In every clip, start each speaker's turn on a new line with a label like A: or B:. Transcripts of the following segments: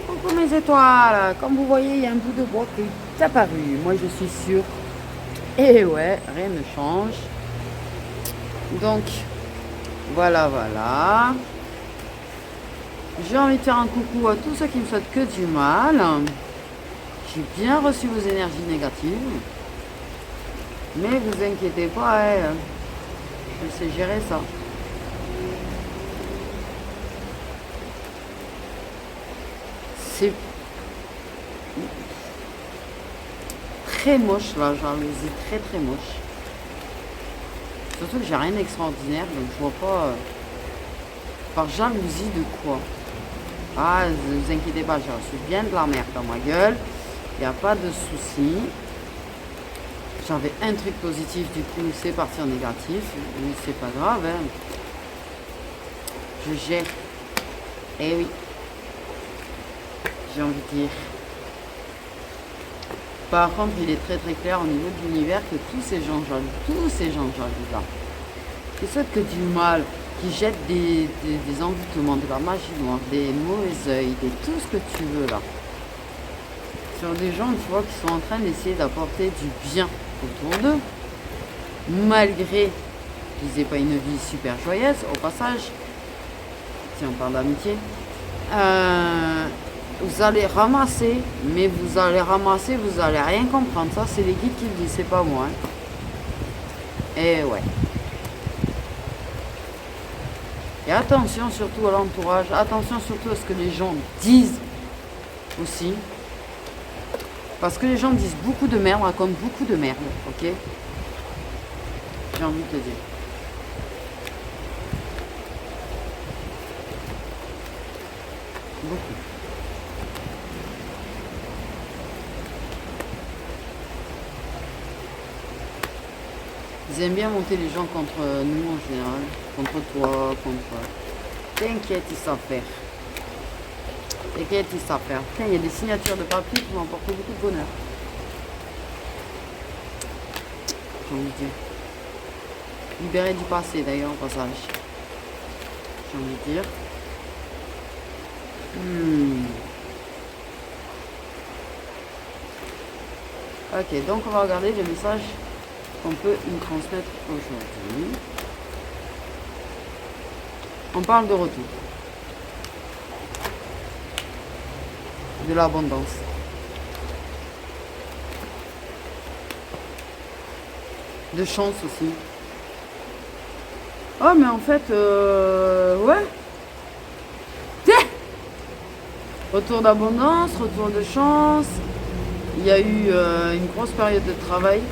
A: Coucou mes étoiles, comme vous voyez, il y a un bout de bois qui est apparu. Moi, je suis sûre. Et ouais, rien ne change. Donc, voilà, voilà. J'ai envie de faire un coucou à tous ceux qui me souhaitent que du mal. J'ai bien reçu vos énergies négatives. Mais vous inquiétez pas, je sais gérer ça. C'est très moche là, jalousie très très moche. Surtout que j'ai rien d'extraordinaire, donc je vois pas par jalousie de quoi. Ah, ne vous inquiétez pas, j'ai reçu bien de la merde dans ma gueule. Il n'y a pas de souci. J'avais un truc positif, du coup c'est parti en négatif, mais c'est pas grave, hein. Je gère. Eh oui. J'ai envie de dire. Par contre, il est très très clair au niveau de l'univers que tous ces gens jaloux là, qui souhaitent que du mal, qui jettent des envoûtements, de la magie noire, des mauvais oeils, des tout ce que tu veux là, sur des gens, tu vois, qui sont en train d'essayer d'apporter du bien autour d'eux, malgré qu'ils n'aient pas une vie super joyeuse, au passage, si on parle d'amitié, vous allez ramasser, mais vous allez ramasser, vous allez rien comprendre. Ça, c'est les guides qui le disent, c'est pas moi. Et ouais. Et attention surtout à l'entourage, attention surtout à ce que les gens disent aussi. Parce que les gens disent beaucoup de merde, racontent beaucoup de merde, ok? J'ai envie de te dire. Beaucoup. Ils aiment bien monter les gens contre nous en général. Contre toi, contre... T'inquiète, ils savent faire. T'inquiète, ils savent faire. Putain, il y a des signatures de papier qui m'ont apporté beaucoup de bonheur. J'ai envie de dire. Libérer du passé d'ailleurs au passage. J'ai envie de dire. Ok, donc on va regarder les messages qu'on peut nous transmettre aujourd'hui. On parle de retour. De l'abondance. De chance aussi. Oh mais en fait, ouais. Retour d'abondance, retour de chance. Il y a eu une grosse période de travail.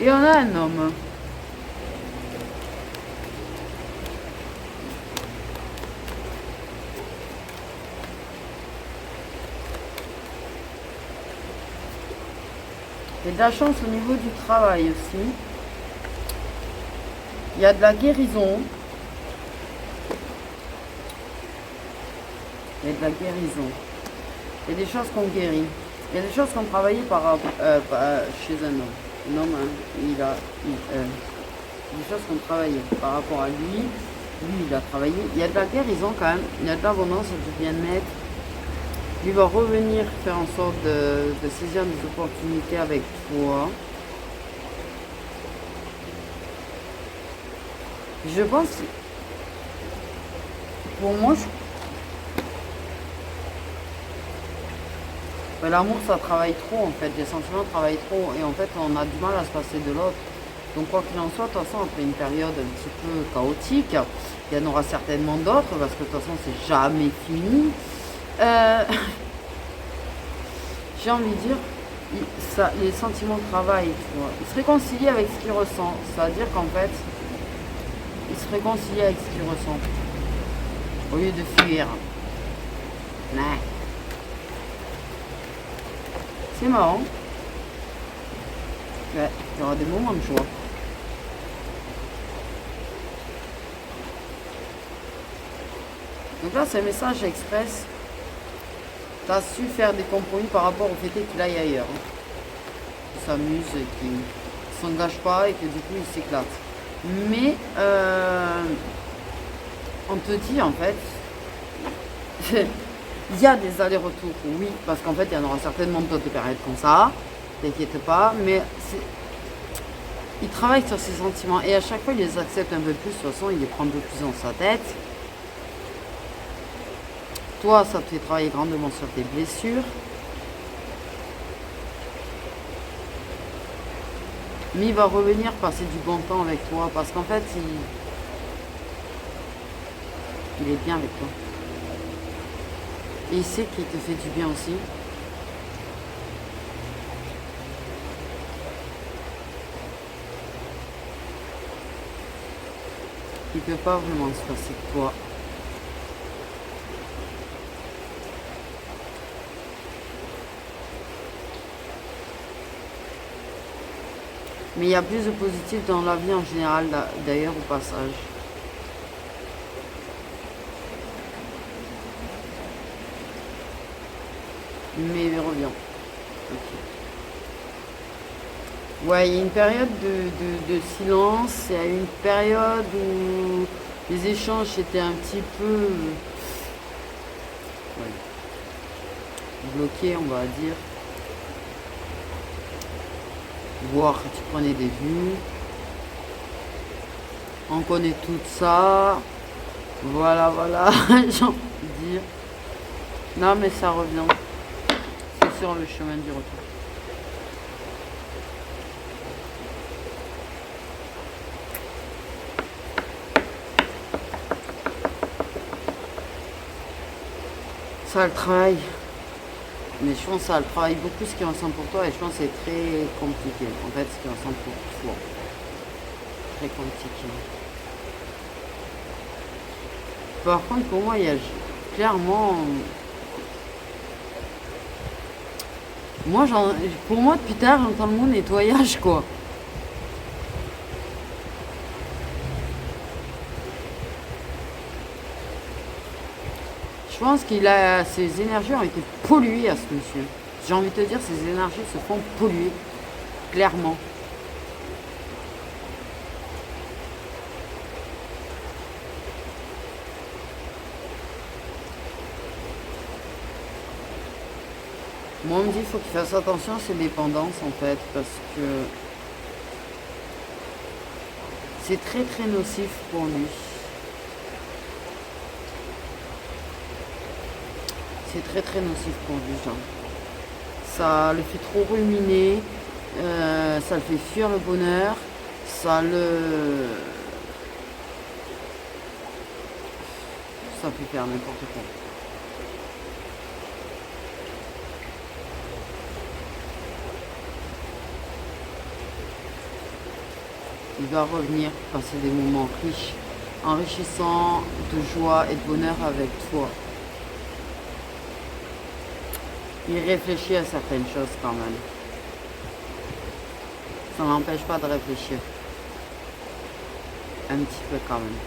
A: Et on a un homme. Il y a de la chance au niveau du travail aussi. Il y a de la guérison. Il y a de la guérison. Il y a des choses qu'on guérit. Il y a des choses qu'on travaillait chez un homme. Un homme, hein, des choses qu'on travaillait par rapport à lui. Lui, il a travaillé. Il y a de la guérison quand même. Il y a de l'abondance, du bien-être. Il va revenir faire en sorte de saisir des opportunités avec toi. Je pense, pour moi, l'amour ça travaille trop en fait, les sentiments travaillent trop et en fait on a du mal à se passer de l'autre. Donc quoi qu'il en soit, de toute façon après une période un petit peu chaotique, il y en aura certainement d'autres parce que de toute façon c'est jamais fini. J'ai envie de dire, les sentiments travaillent, tu vois. Il se réconcilie avec ce qu'il ressent, c'est-à-dire qu'en fait, il se réconcilie avec ce qu'il ressent au lieu de fuir. Ouais. C'est marrant. Ouais, il y aura des moments de joie. Donc là, c'est un message express. Tu as su faire des compromis par rapport au fait qu'il aille ailleurs. Qui s'amuse, qui s'engage pas et que du coup il s'éclate. Mais on te dit en fait, il y a des allers-retours, oui, parce qu'en fait il y en aura certainement d'autres périodes comme ça, t'inquiète pas, mais il travaille sur ses sentiments et à chaque fois il les accepte un peu plus, de toute façon il les prend un peu plus dans sa tête. Toi ça te fait travailler grandement sur tes blessures. Mais il va revenir passer du bon temps avec toi parce qu'en fait il est bien avec toi. Et il sait qu'il te fait du bien aussi. Il peut pas vraiment se passer de toi. Mais il y a plus de positif dans la vie en général d'ailleurs au passage. Mais il revient. Okay. Ouais, il y a une période de silence, il y a une période où les échanges étaient un petit peu bloqués, on va dire. Voire tu prenais des vues. On connaît tout ça. Voilà, j'ai envie de dire. Non, mais ça revient. C'est sur le chemin du retour. Ça le travaille. Mais je pense que ça le travaille beaucoup ce qui est ensemble pour toi et je pense que c'est très compliqué. En fait, ce qui est ensemble pour toi. Très compliqué. Par contre, pour moi, il y a clairement... Pour moi, depuis tard, j'entends le mot nettoyage, quoi. Je pense qu'il a... Ses énergies ont été polluées à ce monsieur. J'ai envie de te dire, ses énergies se font polluer. Clairement. Moi, on me dit qu'il faut qu'il fasse attention à ses dépendances, en fait, parce que c'est très très nocif pour lui. C'est très très nocif pour lui, genre. Ça le fait trop ruminer, ça le fait fuir le bonheur, ça peut faire n'importe quoi. Il va revenir passer des moments riches, enrichissants de joie et de bonheur avec toi. Il réfléchit à certaines choses quand même. Ça n'empêche pas de réfléchir. Un petit peu quand même.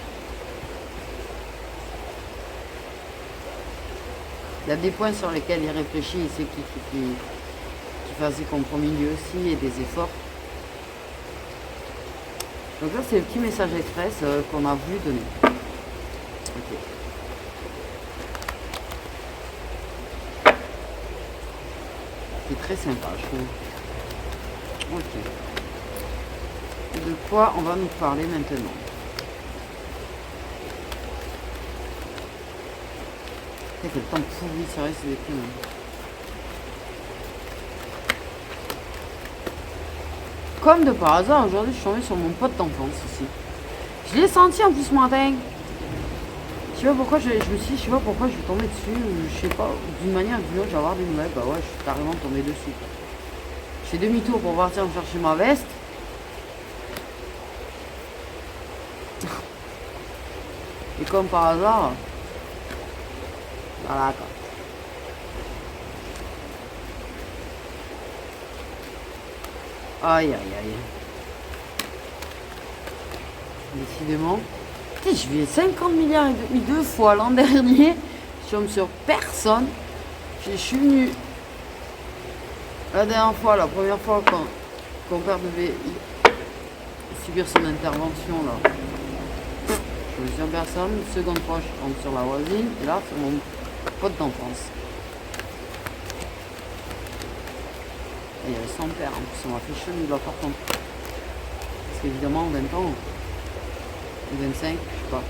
A: Il y a des points sur lesquels il réfléchit, il sait qu'il fasse des compromis lui aussi et des efforts. Donc là c'est le petit message express qu'on a voulu donner. Ok. C'est très sympa je trouve. Ok. De quoi on va nous parler maintenant? Quel temps pourri, c'est vrai, c'est des crimes. Comme de par hasard, aujourd'hui, je suis tombée sur mon pote d'enfance ici. Je l'ai senti en plus ce matin. Je sais pas pourquoi je me suis dit, je sais pas pourquoi je vais tomber dessus. Je sais pas, d'une manière ou d'une autre, je vais avoir des nouvelles. Bah ouais, je suis carrément tombée dessus. Je fais demi-tour pour partir me chercher ma veste. Et comme par hasard, voilà quoi. Aïe aïe aïe. Décidément. Je vais 50 milliards et demi 2 fois l'an dernier. Je tombe sur personne. Je suis venu la dernière fois, la première fois quand père devait subir son intervention là. Je suis personne, seconde fois je tombe sur la voisine, et là c'est mon pote d'enfance. Et il y avait son père, en plus ça m'a fait chelou là par contre. Parce qu'évidemment 20 ans, ou 25, je sais pas.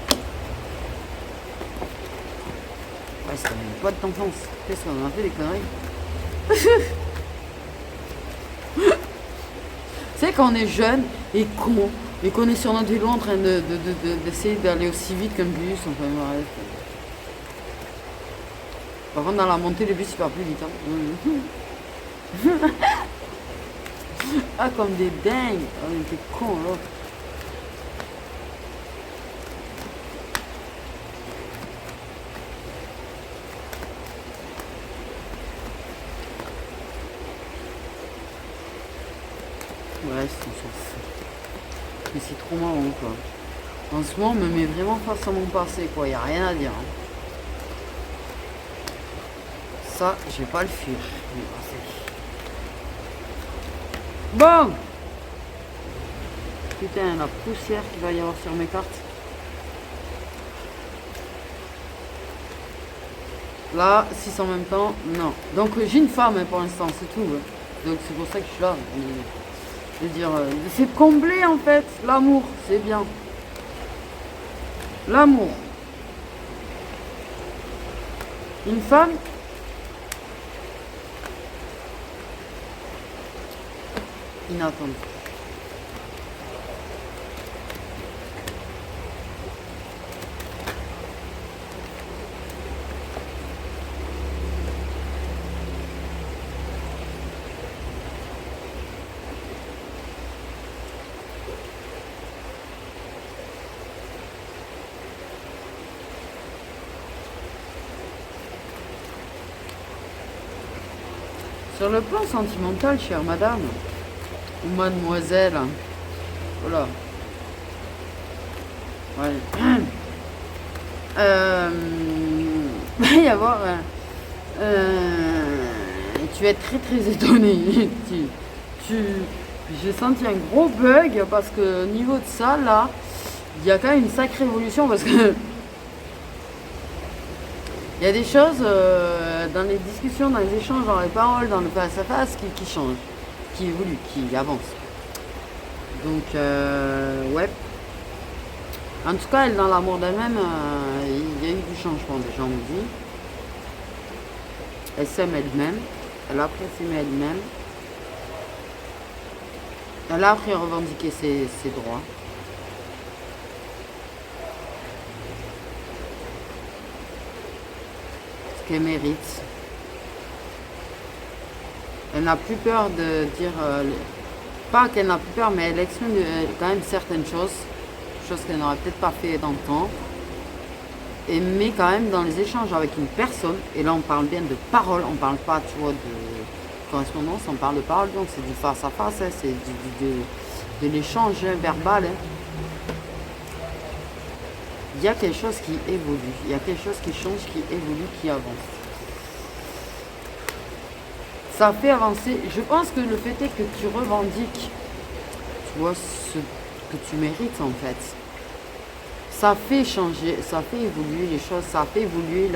A: Ouais, c'était mon pote d'enfance. Qu'est-ce qu'on a fait des conneries? Tu sais quand on est jeune et con, et qu'on est sur notre vélo en train d'essayer d'aller aussi vite qu'un bus, enfin bref. Par contre dans la montée le bus il part plus vite. Hein. Ah comme des dingues. Oh, on était cons là. Ouais, c'est ça. Mais c'est trop marrant quoi. En ce moment, on me met vraiment face à mon passé quoi, y a rien à dire. Hein. Ça, je vais pas le fuir. Bon! Putain, la poussière qu'il va y avoir sur mes cartes. Là, 6 en même temps, non. Donc j'ai une femme hein, pour l'instant, c'est tout. Hein. Donc c'est pour ça que je suis là. Je veux dire, c'est comblé en fait. L'amour, c'est bien. L'amour. Une femme. Inattendue. Sur le plan sentimental, chère madame, ou mademoiselle, voilà. Ouais. Il va y avoir. Tu vas être très très étonné. J'ai senti un gros bug parce que au niveau de ça, là, il y a quand même une sacrée évolution parce que. Il y a des choses dans les discussions, dans les échanges, dans les paroles, dans le face à face qui changent, qui évoluent, qui avancent. Donc, ouais. En tout cas, elle, dans l'amour d'elle-même, il y a eu du changement, déjà, on me dit. Elle s'aime elle-même, elle a appris à s'aimer elle-même. Elle a appris à revendiquer ses droits. Qu'elle mérite. Elle n'a plus peur de dire, pas qu'elle n'a plus peur, mais elle exprime quand même certaines choses qu'elle n'aurait peut-être pas fait dans le temps. Et mais quand même dans les échanges avec une personne, et là on parle bien de parole, on parle pas tu vois de correspondance, on parle de parole, donc c'est du face à face, hein, c'est de l'échange verbal. Hein. Il y a quelque chose qui évolue, il y a quelque chose qui change, qui évolue, qui avance. Ça fait avancer. Je pense que le fait est que tu revendiques, tu vois, ce que tu mérites en fait. Ça fait changer, ça fait évoluer les choses, ça fait évoluer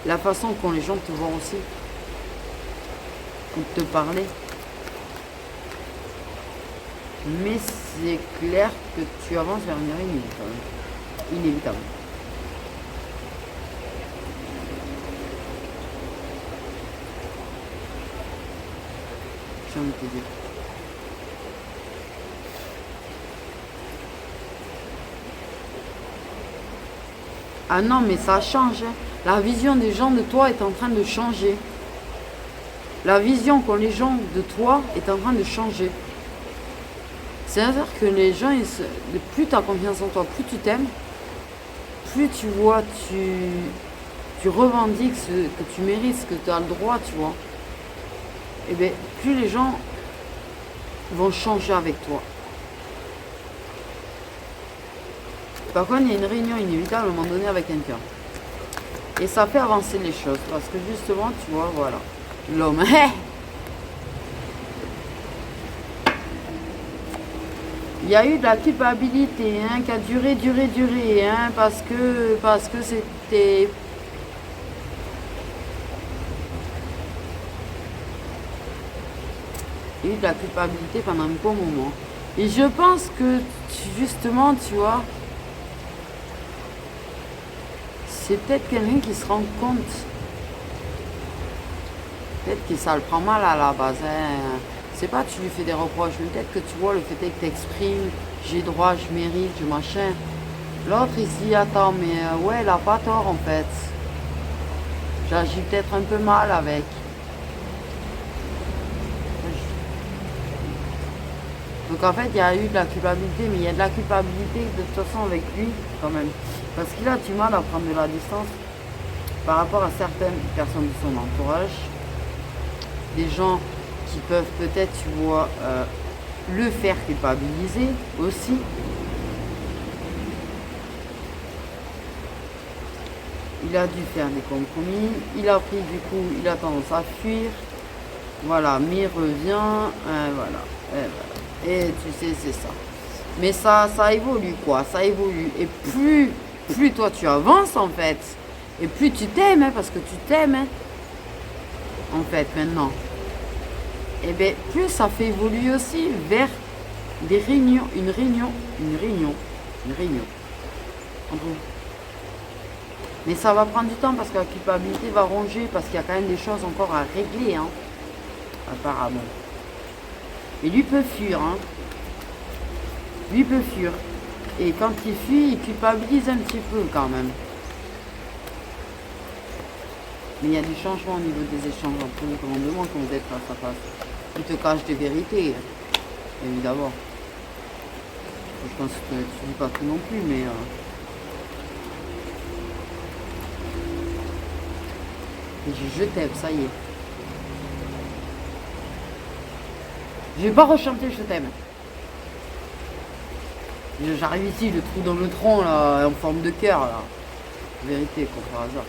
A: la façon qu'ont les gens te voient aussi, ou te parler. Mais c'est clair que tu avances vers une inévitable. Inévitable. J'ai envie de te dire. Ah non, mais ça change. Hein. La vision des gens de toi est en train de changer. La vision qu'ont les gens de toi est en train de changer. C'est-à-dire que les gens, plus tu as confiance en toi, plus tu t'aimes, plus tu vois, tu revendiques ce que tu mérites, ce que tu as le droit, tu vois. Et bien, plus les gens vont changer avec toi. Par contre, il y a une réunion inévitable à un moment donné avec quelqu'un. Et ça fait avancer les choses. Parce que justement, tu vois, voilà. L'homme. Il y a eu de la culpabilité, hein, qui a duré, hein, parce que c'était... Il y a eu de la culpabilité pendant un bon moment. Et je pense que, justement, tu vois, c'est peut-être quelqu'un qui se rend compte. Peut-être que ça le prend mal à la base, hein. C'est pas que tu lui fais des reproches, mais peut-être que tu vois le fait que tu exprimes, j'ai droit, je mérite, je machin. L'autre il se dit attends mais ouais elle a pas tort en fait. J'agis peut-être un peu mal avec. Donc en fait il y a eu de la culpabilité, mais il y a de la culpabilité de toute façon avec lui quand même. Parce qu'il a du mal à prendre de la distance par rapport à certaines personnes de son entourage. Des gens qui peuvent peut-être, tu vois, le faire culpabiliser aussi. Il a dû faire des compromis. Il a pris du coup, il a tendance à fuir. Voilà, mais il revient. Voilà, et tu sais, c'est ça. Mais ça évolue quoi, ça évolue. Et plus toi tu avances en fait, et plus tu t'aimes, hein, parce que tu t'aimes, hein, en fait, maintenant. Et bien, plus ça fait évoluer aussi vers des réunions, une réunion. Mais ça va prendre du temps parce que la culpabilité va ronger, parce qu'il y a quand même des choses encore à régler, hein, apparemment. Et lui peut fuir, hein. Lui peut fuir. Et quand il fuit, il culpabilise un petit peu quand même. Mais il y a des changements au niveau des échanges entre les commandements quand vous êtes face à face. Il te cache des vérités, évidemment. Je pense que tu ne dis pas tout non plus, mais... je t'aime, ça y est. Je vais pas rechanter je t'aime. J'arrive ici, le trou dans le tronc, là, en forme de cœur, là. Vérité, quoi, par hasard.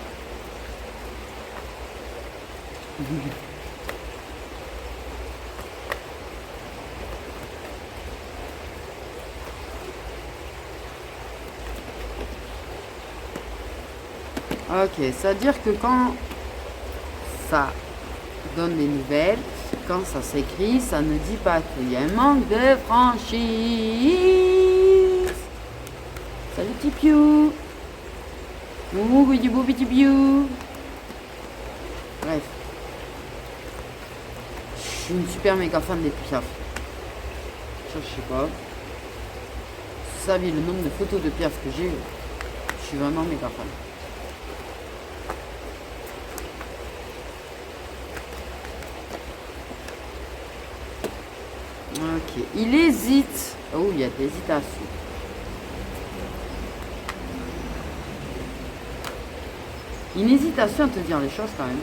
A: Ok, c'est-à-dire que quand ça donne des nouvelles, quand ça s'écrit, ça ne dit pas qu'il y a un manque de franchise. Salut petit piou. Petit piou. Bref. Je suis une super méga fan des Piaf. Ça, je sais pas. Si vous saviez le nombre de photos de Piaf que j'ai, je suis vraiment méga fan. Ok, il hésite. Oh, il y a de l'hésitation. Une hésitation à te dire les choses quand même.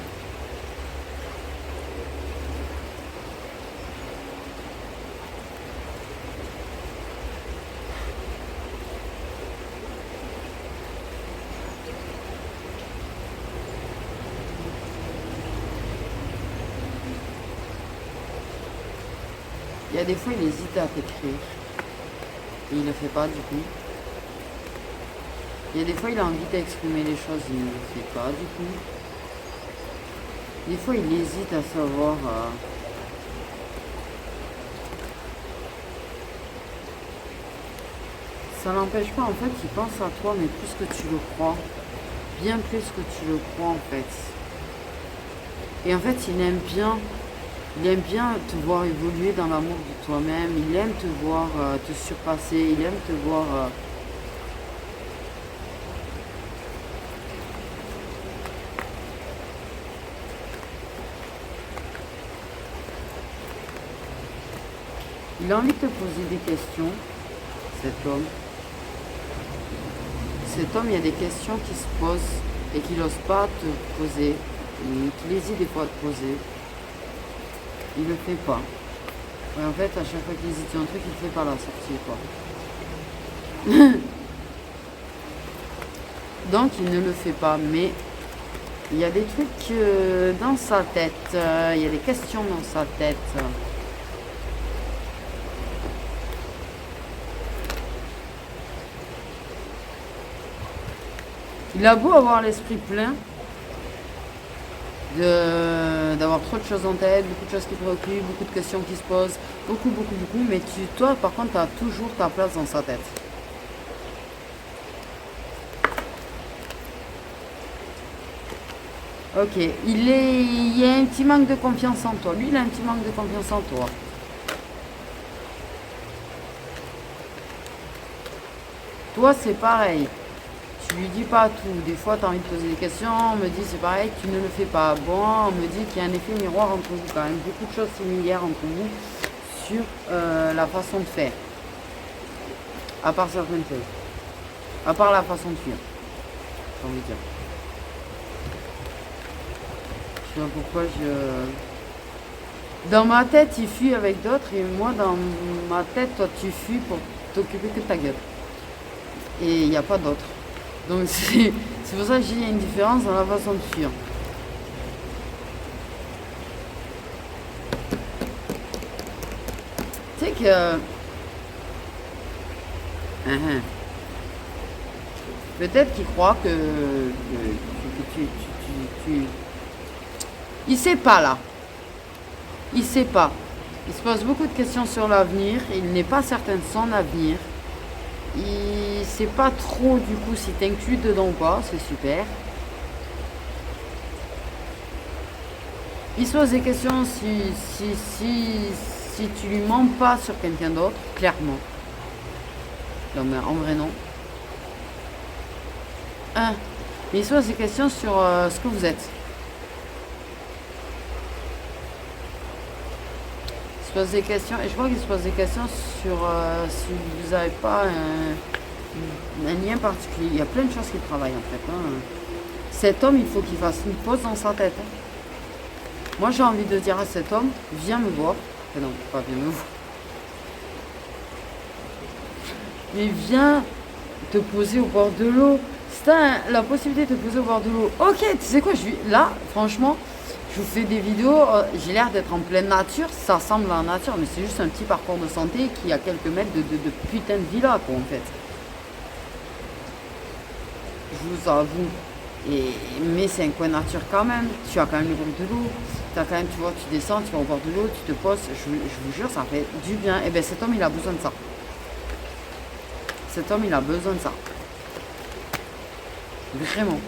A: Il y a des fois, il hésite à t'écrire. Et il le fait pas du coup. Il y a des fois, il a envie d'exprimer les choses, il ne le fait pas du coup. Des fois, il hésite à savoir... Ça n'empêche pas, en fait, qu'il pense à toi, mais plus que tu le crois. Bien plus que tu le crois, en fait. Et en fait, il aime bien te voir évoluer dans l'amour de toi-même. Il aime te voir te surpasser. Il aime te voir... Il a envie de te poser des questions, cet homme. Cet homme, il y a des questions qui se posent et qu'il n'ose pas te poser. Qu'il hésite des fois à te poser. Il le fait pas. Et en fait, à chaque fois qu'il hésite sur un truc, il ne fait pas la sortie, quoi. Donc, il ne le fait pas. Mais il y a des trucs dans sa tête. Il y a des questions dans sa tête. Il a beau avoir l'esprit plein, d'avoir trop de choses en tête, beaucoup de choses qui préoccupent, beaucoup de questions qui se posent, beaucoup, mais toi, par contre, tu as toujours ta place dans sa tête. Ok, il y a un petit manque de confiance en toi. Lui, il a un petit manque de confiance en toi. Toi, c'est pareil. Tu lui dis pas tout. Des fois, tu as envie de poser des questions. On me dit, c'est pareil, tu ne le fais pas. Bon, on me dit qu'il y a un effet miroir entre vous quand même. Beaucoup de choses similaires entre vous sur la façon de faire. À part certaines choses. À part la façon de fuir. J'ai envie de dire. Je sais pas pourquoi Dans ma tête, il fuit avec d'autres. Et moi, dans ma tête, toi, tu fuis pour t'occuper que de ta gueule. Et il n'y a pas d'autre. Donc c'est pour ça que j'ai une différence dans la façon de fuir. Tu sais que... Peut-être qu'il croit que tu... Il sait pas là. Il sait pas. Il se pose beaucoup de questions sur l'avenir. Il n'est pas certain de son avenir. Il sait pas trop du coup si t'inclus dedans ou pas. C'est super. Il se pose des questions si tu lui mens pas sur quelqu'un d'autre, clairement. Non mais en vrai non. Mais il se pose des questions sur ce que vous êtes. Il se pose des questions, et je crois qu'il se pose des questions sur si vous n'avez pas un lien particulier. Il y a plein de choses qu'il travaille en fait. Cet homme, il faut qu'il fasse une pause dans sa tête. Moi, j'ai envie de dire à cet homme, viens me voir. Non, pas viens me voir. Mais viens te poser au bord de l'eau. Si t'as la possibilité de te poser au bord de l'eau, ok, tu sais quoi, là, franchement, je vous fais des vidéos, j'ai l'air d'être en pleine nature, ça ressemble à la nature, mais c'est juste un petit parcours de santé qui a quelques mètres de putain de villa, quoi, en fait. Je vous avoue. Mais c'est un coin nature quand même. Tu as quand même le bruit de l'eau. Tu as quand même, tu vois, tu descends, tu vas au bord de l'eau, tu te poses. Je vous jure, ça fait du bien. Et bien cet homme, il a besoin de ça. Cet homme, il a besoin de ça. Vraiment.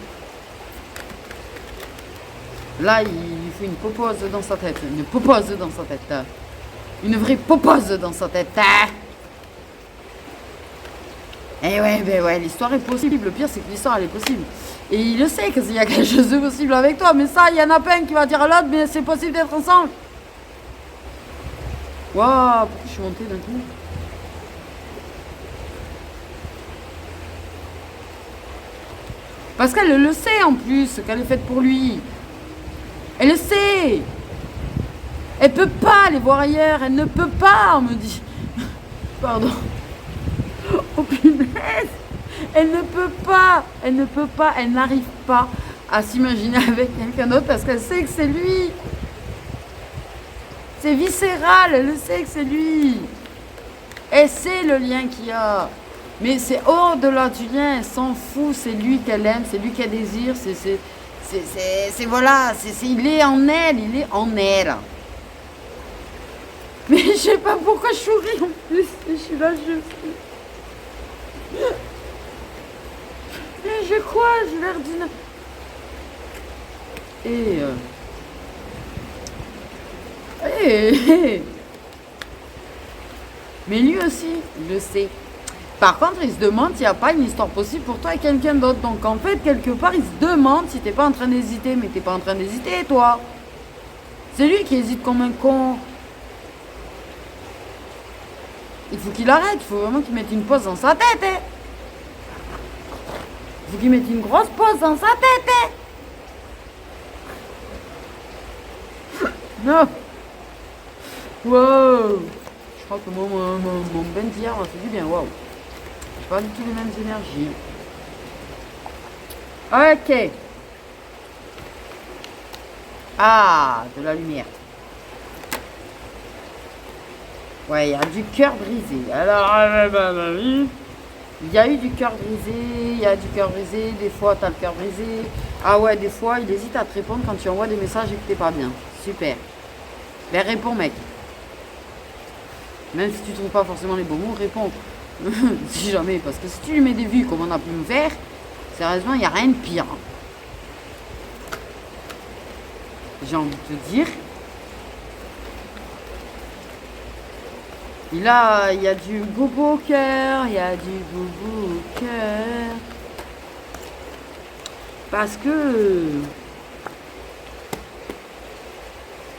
A: Là, il faut une popose dans sa tête. Une popose dans sa tête. Une vraie popose dans sa tête. Eh ouais, ben ouais, l'histoire est possible. Le pire, c'est que l'histoire, elle est possible. Et il le sait qu'il y a quelque chose de possible avec toi. Mais ça, il y en a pas un qui va dire à l'autre, mais c'est possible d'être ensemble. Waouh, pourquoi je suis montée d'un coup? Parce qu'elle le sait en plus, qu'elle est faite pour lui. Elle le sait. Elle peut pas aller voir ailleurs. Elle ne peut pas, on me dit. Pardon. Oh punaise. Elle ne peut pas. Elle n'arrive pas à s'imaginer avec quelqu'un d'autre parce qu'elle sait que c'est lui. C'est viscéral, elle le sait que c'est lui. Elle sait le lien qu'il y a. Mais c'est au-delà du lien, elle s'en fout, c'est lui qu'elle aime, c'est lui qu'elle désire, voilà, il est en elle. Mais je sais pas pourquoi je souris en plus, je suis là, Mais je crois, j'ai l'air d'une... Mais lui aussi, il le sait. Par contre, il se demande s'il n'y a pas une histoire possible pour toi et quelqu'un d'autre. Donc en fait, quelque part, il se demande si t'es pas en train d'hésiter. Mais t'es pas en train d'hésiter, toi. C'est lui qui hésite comme un con. Il faut qu'il arrête. Il faut vraiment qu'il mette une pause dans sa tête. Il faut qu'il mette une grosse pause dans sa tête. Non. Wow. Je crois que mon bain d'hier m'a fait du bien. Waouh. Pas du tout les mêmes énergies. Ok. Ah, de la lumière. Ouais, il y a du cœur brisé. Alors, Il y a eu du cœur brisé, il y a du cœur brisé, des fois t'as le cœur brisé. Ah ouais, des fois il hésite à te répondre quand tu envoies des messages et que t'es pas bien. Super. Ben réponds mec. Même si tu trouves pas forcément les bons mots, réponds. Si jamais, parce que si tu lui mets des vues comme on a pu me faire, sérieusement, il n'y a rien de pire. J'ai envie de te dire. Il y a du bobo au cœur, il y a du bobo au cœur. Parce que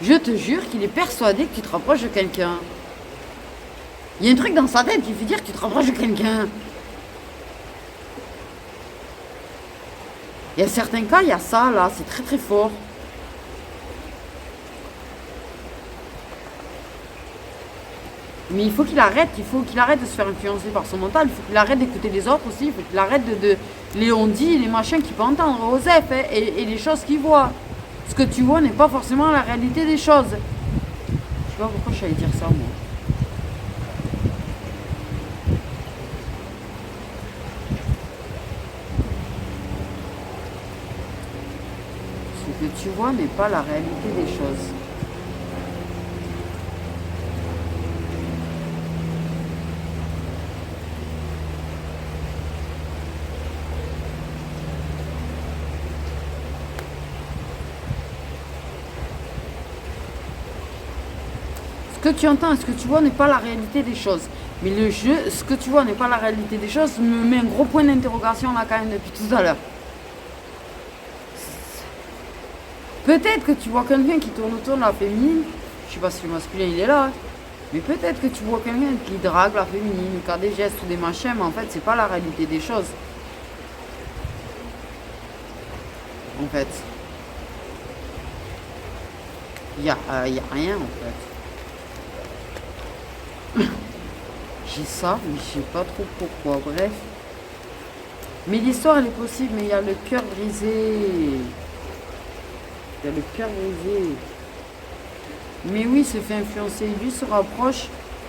A: je te jure qu'il est persuadé que tu te rapproches de quelqu'un. Il y a un truc dans sa tête qui fait dire que tu te rapproches de quelqu'un. Il y a certains cas, il y a ça là, c'est très très fort. Mais il faut qu'il arrête de se faire influencer par son mental, il faut qu'il arrête d'écouter les autres aussi, il faut qu'il arrête de les on-dit, les machins qu'il peut entendre, Osef, hein, et les choses qu'il voit. Ce que tu vois n'est pas forcément la réalité des choses. Je sais pas pourquoi je allais dire ça moi. Ce que tu vois n'est pas la réalité des choses. Ce que tu entends et ce que tu vois n'est pas la réalité des choses. Mais le jeu, ce que tu vois n'est pas la réalité des choses, me met un gros point d'interrogation là quand même depuis tout à l'heure. Peut-être que tu vois quelqu'un qui tourne autour de la féminine. Je sais pas si le masculin il est là. Hein. Mais peut-être que tu vois quelqu'un qui drague la féminine, qui a des gestes ou des machins, mais en fait c'est pas la réalité des choses. En fait. Y a rien en fait. J'ai ça, mais je sais pas trop pourquoi. Bref. Mais l'histoire elle est possible, mais il y a le cœur brisé. Il y a le cœur brisé. Mais oui, il se fait influencer. Lui se rapproche.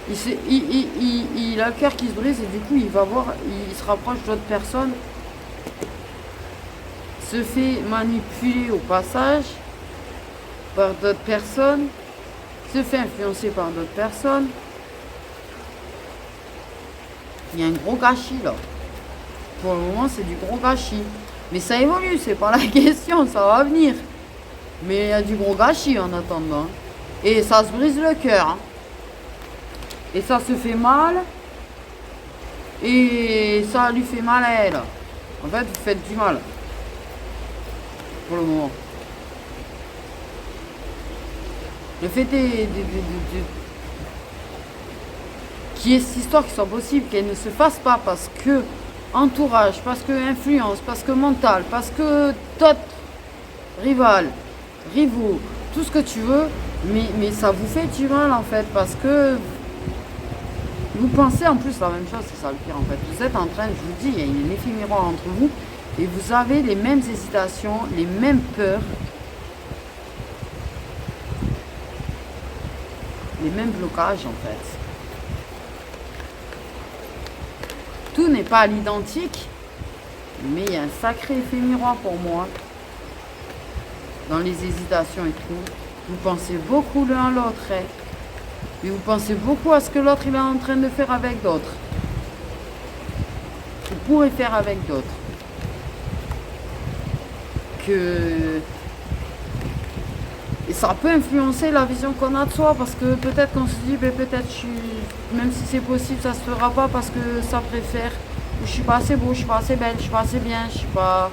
A: Il a le cœur qui se brise et du coup il va voir. Il se rapproche d'autres personnes. Se fait manipuler au passage par d'autres personnes. Se fait influencer par d'autres personnes. Il y a un gros gâchis là. Pour le moment c'est du gros gâchis. Mais ça évolue, c'est pas la question, ça va venir. Mais il y a du gros gâchis en attendant. Et ça se brise le cœur. Hein. Et ça se fait mal. Et ça lui fait mal à elle. En fait, vous faites du mal. Pour le moment. Le fait est qu'il y ait cette histoire qui soit possible, qu'elle ne se fasse pas parce que entourage, parce que influence, parce que mental, parce que d'autres rivaux, tout ce que tu veux, mais ça vous fait du mal en fait, parce que vous pensez en plus la même chose, c'est ça le pire en fait. Vous êtes en train, je vous dis, il y a un effet miroir entre vous, et vous avez les mêmes hésitations, les mêmes peurs, les mêmes blocages en fait. Tout n'est pas à l'identique, mais il y a un sacré effet miroir pour moi. Dans les hésitations et tout. Vous pensez beaucoup l'un à l'autre. Hein. Mais vous pensez beaucoup à ce que l'autre il est en train de faire avec d'autres. Qu'il pourrait faire avec d'autres. Et ça peut influencer la vision qu'on a de soi, parce que peut-être qu'on se dit, ben peut-être même si c'est possible, ça se fera pas parce que ça préfère. Je suis pas assez beau, je suis pas assez belle, je suis pas assez bien, je suis pas.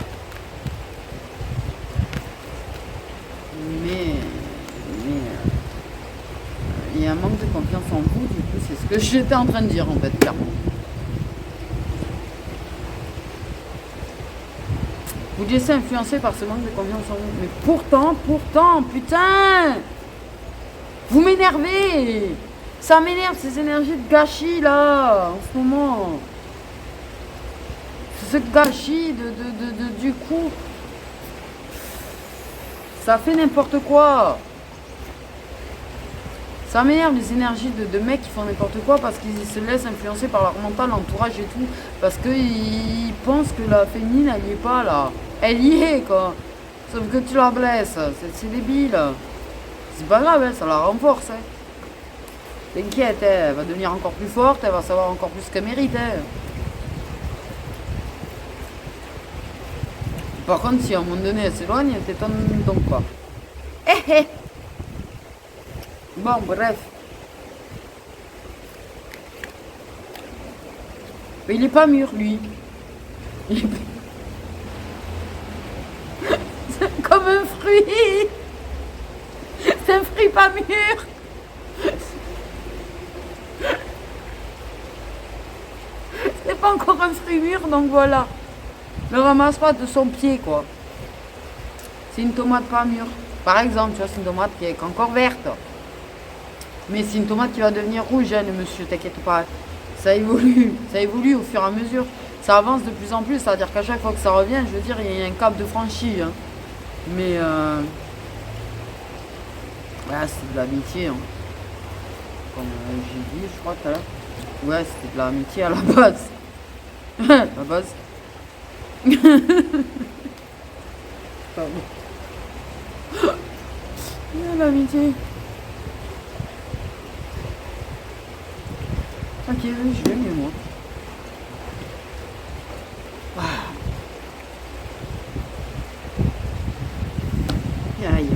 A: Mais il y a un manque de confiance en vous, du coup, c'est ce que j'étais en train de dire en fait, clairement. Vous laissez influencer par ce manque de confiance en vous. Mais pourtant, putain, vous m'énervez. Ça m'énerve ces énergies de gâchis là, en ce moment. Ce gâchis du coup. Ça fait n'importe quoi. Ça m'énerve les énergies de mecs qui font n'importe quoi parce qu'ils se laissent influencer par leur mental, l'entourage et tout. Parce qu'ils pensent que la féminine, elle y est pas là. Elle y est quoi. Sauf que tu la blesses. C'est débile. C'est pas grave, hein, ça la renforce. Hein. T'inquiète, hein, elle va devenir encore plus forte, elle va savoir encore plus ce qu'elle mérite. Hein. Par contre, si à un moment donné elle s'éloigne, t'étonne donc pas. Eh eh. Bon, bref. Mais il est pas mûr, lui. Il est... C'est comme un fruit. C'est un fruit pas mûr. C'est pas encore un fruit mûr, donc voilà. Ne ramasse pas de son pied, quoi. C'est une tomate pas mûre. Par exemple, tu vois, c'est une tomate qui est encore verte. Mais c'est une tomate qui va devenir rouge, hein, monsieur, t'inquiète pas. Ça évolue au fur et à mesure. Ça avance de plus en plus, c'est-à-dire qu'à chaque fois que ça revient, je veux dire, il y a un cap de franchi. Hein. Mais, ouais, c'est de l'amitié. Hein. Comme j'ai dit, je crois tout à l'heure. Ouais, c'était de l'amitié à la base. La base. Pardon. L'amitié. Ok, je vais mieux moi. Ah. Aïe aïe aïe.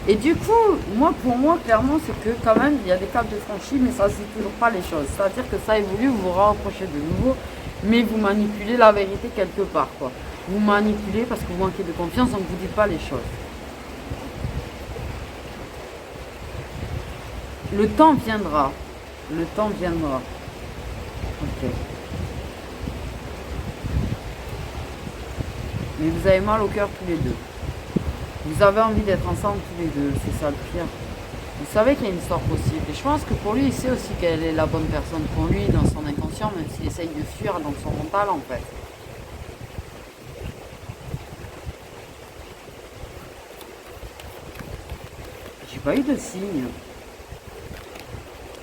A: Et du coup, pour moi, clairement, c'est que quand même, il y a des caps de franchis, mais ça, c'est toujours pas les choses. C'est-à-dire que ça évolue, vous vous rapprochez de nouveau, mais vous manipulez la vérité quelque part, quoi. Vous manipulez parce que vous manquez de confiance, donc vous ne dites pas les choses. Le temps viendra. Le temps viendra. Ok. Mais vous avez mal au cœur tous les deux. Vous avez envie d'être ensemble tous les deux, c'est ça le pire. Vous savez qu'il y a une histoire possible. Et je pense que pour lui, il sait aussi qu'elle est la bonne personne pour lui, dans son inconscient, même s'il essaye de fuir dans son mental en fait. J'ai pas eu de signe.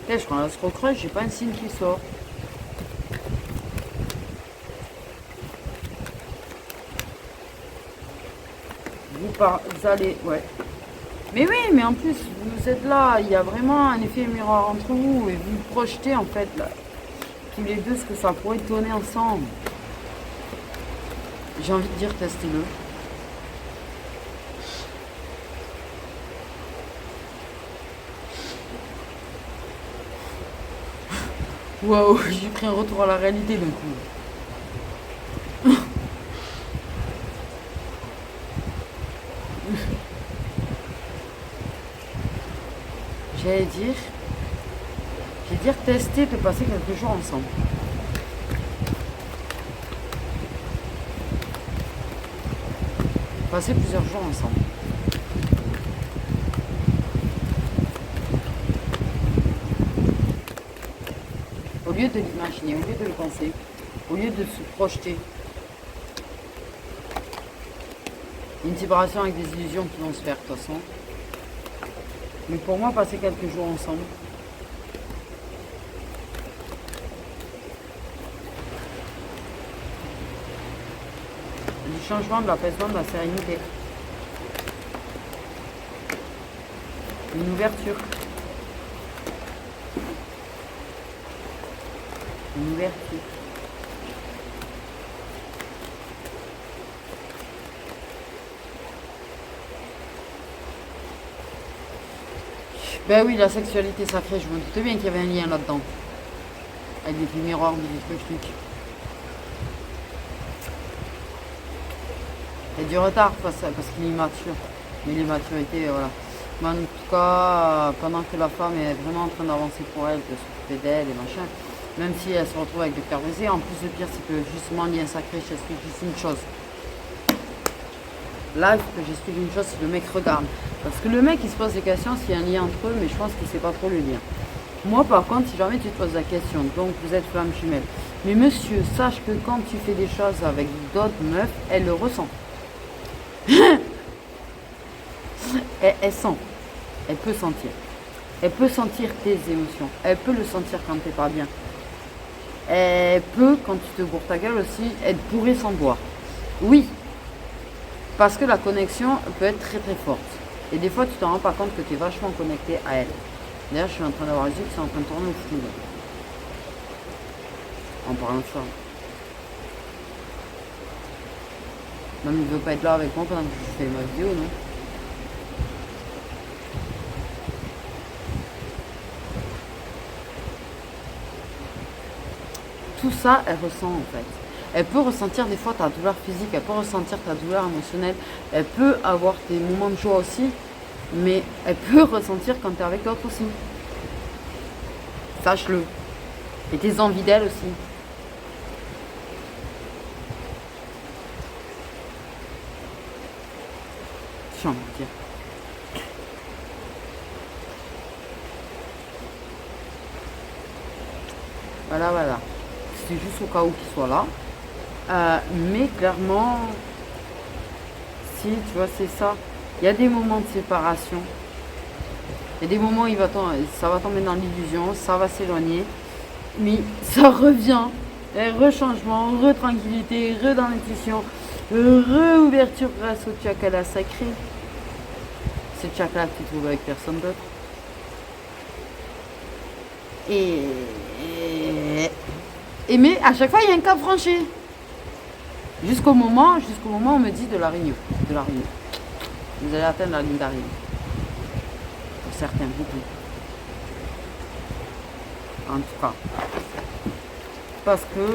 A: Je prends la scrocrush, j'ai pas un signe qui sort. Vous allez, ouais. Mais oui, mais en plus, vous êtes là, il y a vraiment un effet miroir entre vous et vous projetez en fait là, tous les deux ce que ça pourrait donner ensemble. J'ai envie de dire testez-le. Waouh, j'ai pris un retour à la réalité d'un coup. J'allais dire tester de passer quelques jours ensemble. Passer plusieurs jours ensemble. Au lieu de l'imaginer, au lieu de le penser, au lieu de se projeter. Une séparation avec des illusions qui vont se faire de toute façon. Mais pour moi, passer quelques jours ensemble. Du changement, de l'apaisement, de la sérénité. Une ouverture. Une ouverture. Ben oui, la sexualité sacrée, je me doutais bien qu'il y avait un lien là-dedans. Avec des miroirs, des trucs. Il y a du retard parce qu'il est immature. Mais l'immaturité, voilà. Mais en tout cas, pendant que la femme est vraiment en train d'avancer pour elle, de s'occuper d'elle et machin, même si elle se retrouve avec le cœur brisé, en plus le pire c'est que justement lien sacré, je t'explique juste une chose. Là, il faut que j'explique une chose, si le mec regarde. Parce que le mec il se pose des questions s'il y a un lien entre eux, mais je pense qu'il ne sait pas trop le lien. Moi par contre, si jamais tu te poses la question, donc vous êtes flamme jumelle, mais monsieur, sache que quand tu fais des choses avec d'autres meufs, elle le ressent. Elle sent. Elle peut sentir. Elle peut sentir tes émotions. Elle peut le sentir quand t'es pas bien. Elle peut, quand tu te gourres ta gueule aussi, être bourrée sans boire. Oui, parce que la connexion peut être très très forte. Et des fois, tu t'en rends pas compte que tu es vachement connecté à elle. D'ailleurs, je suis en train d'avoir les yeux qui sont en train de tourner au flou. En parlant de ça. Même il veut pas être là avec moi pendant que je fais ma vidéo, non? Tout ça, elle ressent en fait. Elle peut ressentir des fois ta douleur physique, elle peut ressentir ta douleur émotionnelle, elle peut avoir des moments de joie aussi, mais elle peut ressentir quand tu es avec d'autres aussi. Sache-le. Et tes envies d'elle aussi. J'ai envie de dire. Voilà, voilà. C'est juste au cas où qu'il soit là. Mais clairement, si, tu vois, c'est ça. Il y a des moments de séparation. Il y a des moments où ça va tomber dans l'illusion, ça va s'éloigner. Mais ça revient. Rechangement, retranquillité, dans l'intuition, réouverture grâce au chakra sacré. C'est le chakra que tu trouves avec personne d'autre. Mais à chaque fois, il y a un cap franchi. Jusqu'au moment où on me dit de la réunion. Vous allez atteindre la ligne d'arrivée. Pour certains, beaucoup. En tout cas. Parce que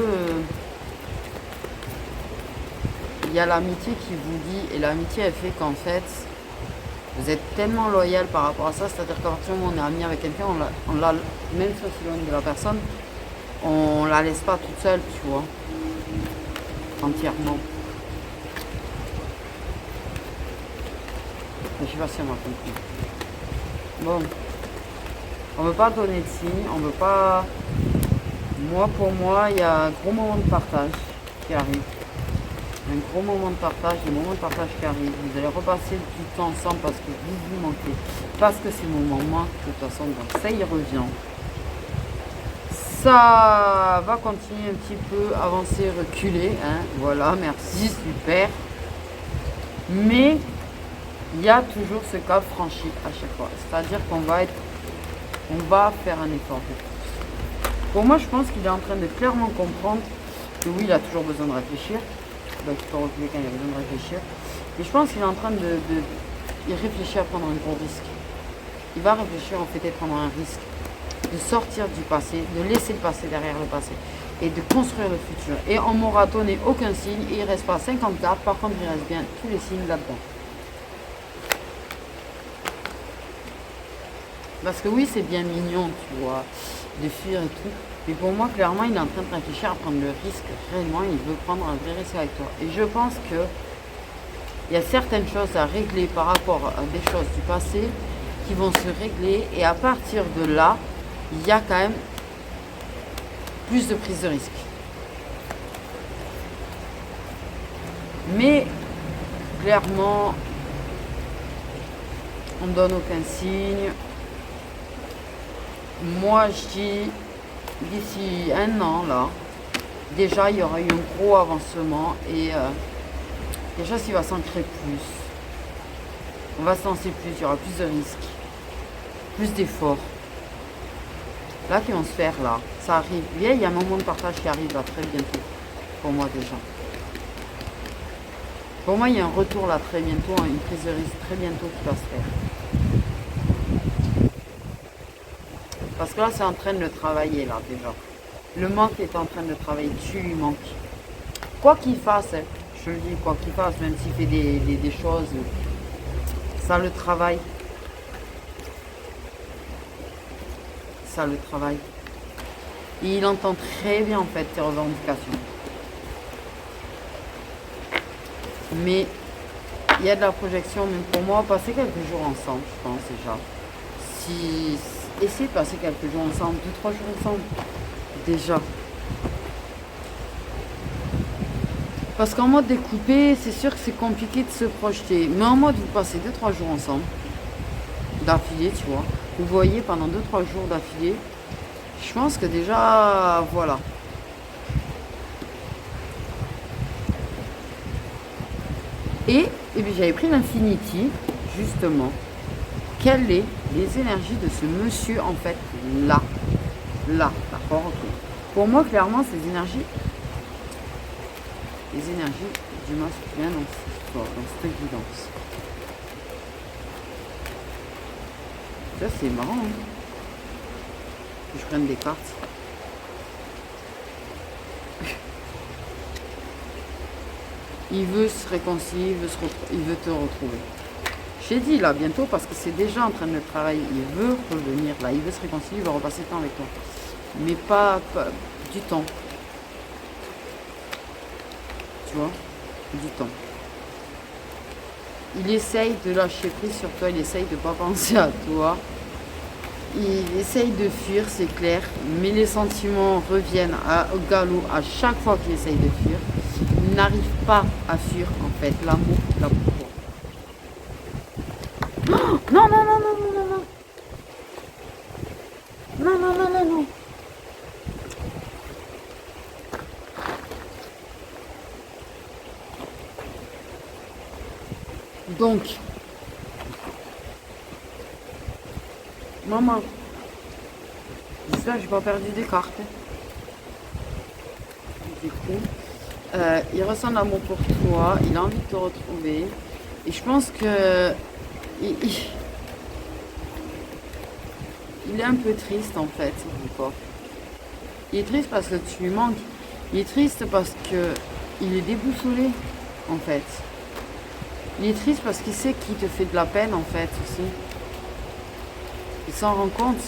A: il y a l'amitié qui vous dit, et l'amitié elle fait qu'en fait, vous êtes tellement loyal par rapport à ça, c'est-à-dire qu'à partir du moment où on est ami avec quelqu'un, on l'a, même si on s'éloigne de la personne, on la laisse pas toute seule, tu vois, entièrement. Je sais pas si on m'a compris. Bon, on veut pas donner de signes, on veut pas. Pour moi, il y a un gros moment de partage qui arrive. Un gros moment de partage, des moments de partage qui arrivent. Vous allez repasser du temps ensemble parce que vous manquez. Parce que ces moments manquent, de toute façon, donc ça y revient. Ça va continuer un petit peu, avancer, reculer. Hein. Voilà, merci, super. Mais il y a toujours ce cap franchi à chaque fois. C'est-à-dire qu'on va faire un effort. Pour moi, je pense qu'il est en train de clairement comprendre que oui, il a toujours besoin de réfléchir. Donc il faut reculer quand il a besoin de réfléchir. Et je pense qu'il est en train il réfléchit à prendre un gros risque. Il va réfléchir en fait à prendre un risque. De sortir du passé, de laisser le passé derrière le passé. Et de construire le futur. Et on m'aura donné aucun signe. Et il ne reste pas 50 cartes. Par contre, il reste bien tous les signes là-dedans. Parce que oui, c'est bien mignon, tu vois, de fuir et tout. Mais pour moi, clairement, il est en train de réfléchir à prendre le risque. Réellement, il veut prendre un vrai risque avec toi. Et je pense que il y a certaines choses à régler par rapport à des choses du passé qui vont se régler. Et à partir de là, il y a quand même plus de prise de risque. Mais clairement, on ne donne aucun signe. Moi, je dis, d'ici un an, là, déjà, il y aura eu un gros avancement et déjà, s'il va s'ancrer plus. On va se lancer plus, il y aura plus de risques, plus d'efforts. Là, qui vont se faire, là, ça arrive. Il y a un moment de partage qui arrive, là, très bientôt, pour moi, déjà. Pour moi, il y a un retour, là, très bientôt, une prise de risque très bientôt qui va se faire. Parce que là, c'est en train de le travailler, là, déjà. Le manque est en train de travailler. Tu lui manques. Quoi qu'il fasse, hein, je le dis, quoi qu'il fasse, même s'il fait des choses, ça le travaille. Ça le travaille. Et il entend très bien, en fait, tes revendications. Mais il y a de la projection, même pour moi, passer quelques jours ensemble, je pense, déjà. Essayez de passer quelques jours ensemble, 2-3 jours ensemble, déjà. Parce qu'en mode découpé, c'est sûr que c'est compliqué de se projeter. Mais en mode, vous passez 2-3 jours ensemble. d'affilée, tu vois. Vous voyez pendant 2-3 jours d'affilée. Je pense que déjà, voilà. Et puis j'avais pris l'Infinity, justement. Quelles sont les énergies de ce monsieur, en fait, là. Là, d'accord, ok. Pour moi, clairement, ces énergies, les énergies du masculin dans cette histoire, dans cette guidance. Ça, c'est marrant, hein, que je prenne des cartes. Il veut se réconcilier, il veut te retrouver. J'ai dit là, bientôt, parce que c'est déjà en train de travailler. Il veut revenir là, il veut se réconcilier, il veut repasser le temps avec toi. Mais pas du temps. Tu vois, du temps. Il essaye de lâcher prise sur toi, il essaye de ne pas penser à toi. Il essaye de fuir, c'est clair, mais les sentiments reviennent au galop à chaque fois qu'il essaye de fuir. Il n'arrive pas à fuir, en fait, l'amour, l'amour. Oh, non, non, non, non, non, non, non. Non, non, non, non, non. Donc, maman, j'espère que j'ai pas perdu des cartes. Du coup, il ressent l'amour pour toi, il a envie de te retrouver. Et je pense que il est un peu triste en fait, encore. Il est triste parce que tu lui manques. Il est triste parce que il est déboussolé, en fait. Il est triste parce qu'il sait qu'il te fait de la peine, en fait, aussi. Il s'en rend compte.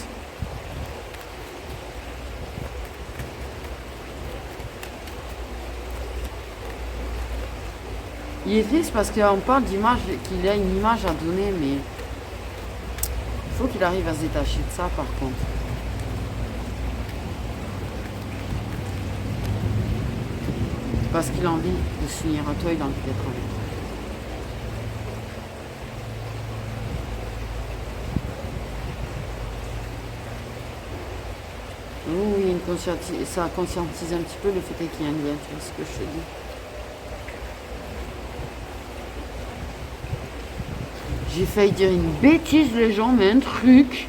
A: Il est triste parce qu'on parle d'image, qu'il a une image à donner, mais il faut qu'il arrive à se détacher de ça, par contre. Parce qu'il a envie de s'unir à toi, il a envie d'être avec toi. Oui, ça conscientise un petit peu le fait qu'il y a un lien, tu vois ce que je te dis. J'ai failli dire une bêtise, les gens, mais un truc.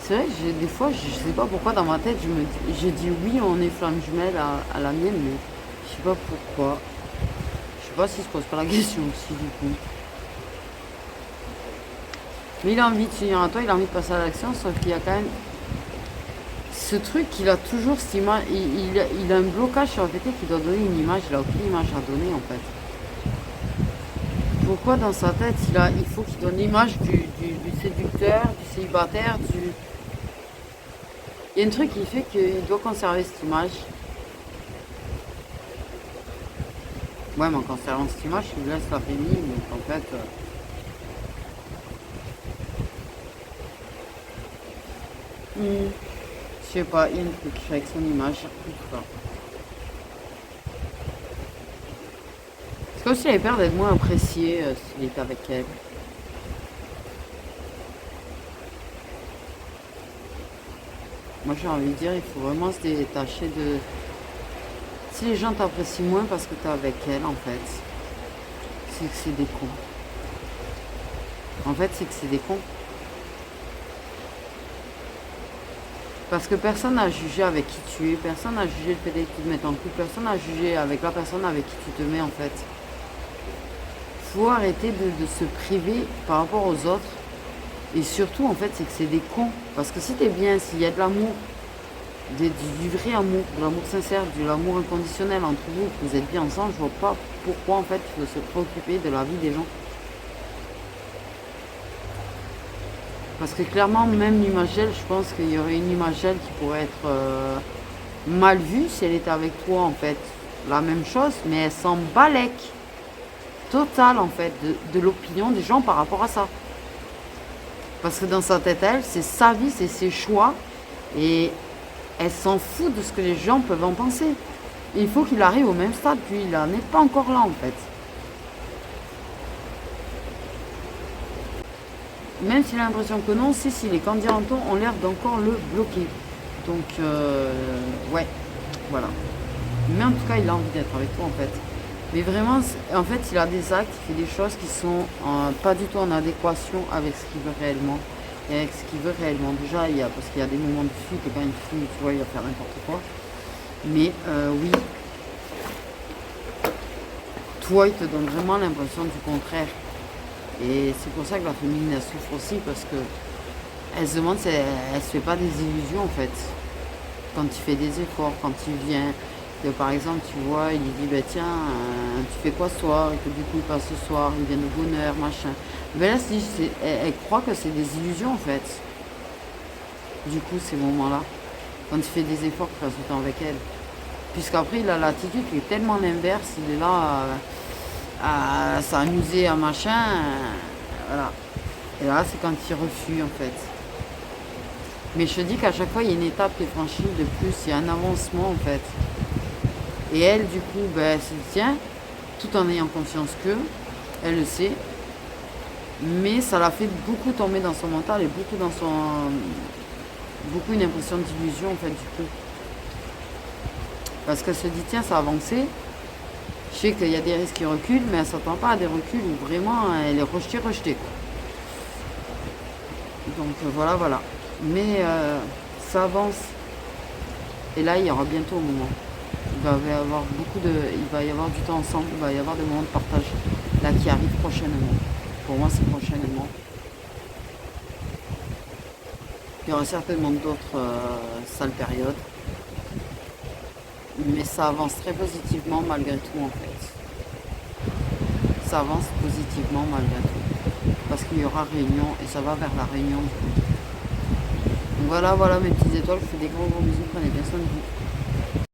A: C'est vrai que des fois, je sais pas pourquoi dans ma tête, je dis oui, on est flamme jumelle à la mienne, mais je sais pas pourquoi. Je sais pas s'il se pose pas la question aussi, du coup. Mais il a envie de s'unir à toi, il a envie de passer à l'action, sauf qu'il y a quand même ce truc qu'il a toujours cette image. Il a un blocage sur le fait qu'il doit donner une image, il a aucune image à donner en fait. Pourquoi dans sa tête il faut qu'il donne l'image du séducteur, du célibataire, du. Il y a un truc qui fait qu'il doit conserver cette image. Ouais, mais en conservant cette image, il laisse la féminine, donc en fait. Je sais pas, il y a un truc avec son image, tout ça. C'est comme s'il avait peur d'être moins apprécié s'il était avec elle. Moi j'ai envie de dire, il faut vraiment se détacher de. Si les gens t'apprécient moins parce que t'es avec elle, en fait, c'est que c'est des cons. En fait, c'est que c'est des cons. Parce que personne n'a jugé avec qui tu es, personne n'a jugé le fait que tu te mettes en couple, personne n'a jugé avec la personne avec qui tu te mets en fait. Faut arrêter de se priver par rapport aux autres. Et surtout en fait c'est que c'est des cons. Parce que si t'es bien, s'il y a de l'amour, du vrai amour, de l'amour sincère, de l'amour inconditionnel entre vous, que vous êtes bien ensemble, je vois pas pourquoi en fait il faut se préoccuper de la vie des gens. Parce que clairement, même l'image d'elle, je pense qu'il y aurait une image d'elle qui pourrait être mal vue si elle était avec toi, en fait. La même chose, mais elle s'en balèque. totale en fait de l'opinion des gens par rapport à ça. Parce que dans sa tête, elle, c'est sa vie, c'est ses choix. Et elle s'en fout de ce que les gens peuvent en penser. Et il faut qu'il arrive au même stade, puis il n'en est pas encore là en fait. Même s'il a l'impression que non, si les candidats ont l'air d'encore le bloquer. Donc, ouais, voilà. Mais en tout cas, il a envie d'être avec toi en fait. Mais vraiment, en fait, il a des actes, il fait des choses qui sont pas du tout en adéquation avec ce qu'il veut réellement. Et avec ce qu'il veut réellement. Déjà, parce qu'il y a des moments de fuite, et quand il fuit, tu vois, il va faire n'importe quoi. Mais oui, toi, il te donne vraiment l'impression du contraire. Et c'est pour ça que la féminine, elle souffre aussi, parce que elle se demande si elle se fait pas des illusions, en fait. Quand il fait des efforts, quand il vient, par exemple, tu vois, il lui dit, bah, tiens, tu fais quoi ce soir? Et que du coup, il passe ce soir, il vient de bonne heure, machin. Mais là, elle croit que c'est des illusions, en fait. Du coup, ces moments-là, quand il fait des efforts pour passer du temps avec elle. Puisqu'après, il a l'attitude qui est tellement l'inverse, il est là à s'amuser, à machin, voilà. Et là, c'est quand il refuse, en fait. Mais je te dis qu'à chaque fois, il y a une étape qui est franchie de plus, il y a un avancement, en fait. Et elle, du coup, ben, elle se tient, tout en ayant confiance qu'eux, elle le sait. Mais ça l'a fait beaucoup tomber dans son mental et beaucoup une impression d'illusion, en fait, du coup. Parce qu'elle se dit, tiens, ça a avancé. Je sais qu'il y a des risques qui reculent, mais elle ne s'attend pas à des reculs où vraiment elle est rejetée, quoi. Donc voilà. Mais ça avance. Et là, il y aura bientôt un moment. Il va y avoir du temps ensemble, il va y avoir des moments de partage là qui arrivent prochainement. Pour moi, c'est prochainement. Il y aura certainement d'autres sales périodes. Mais ça avance très positivement malgré tout en fait. Ça avance positivement malgré tout. Parce qu'il y aura réunion et ça va vers la réunion. Donc voilà mes petites étoiles, je vous fais des gros bisous, prenez bien soin de vous.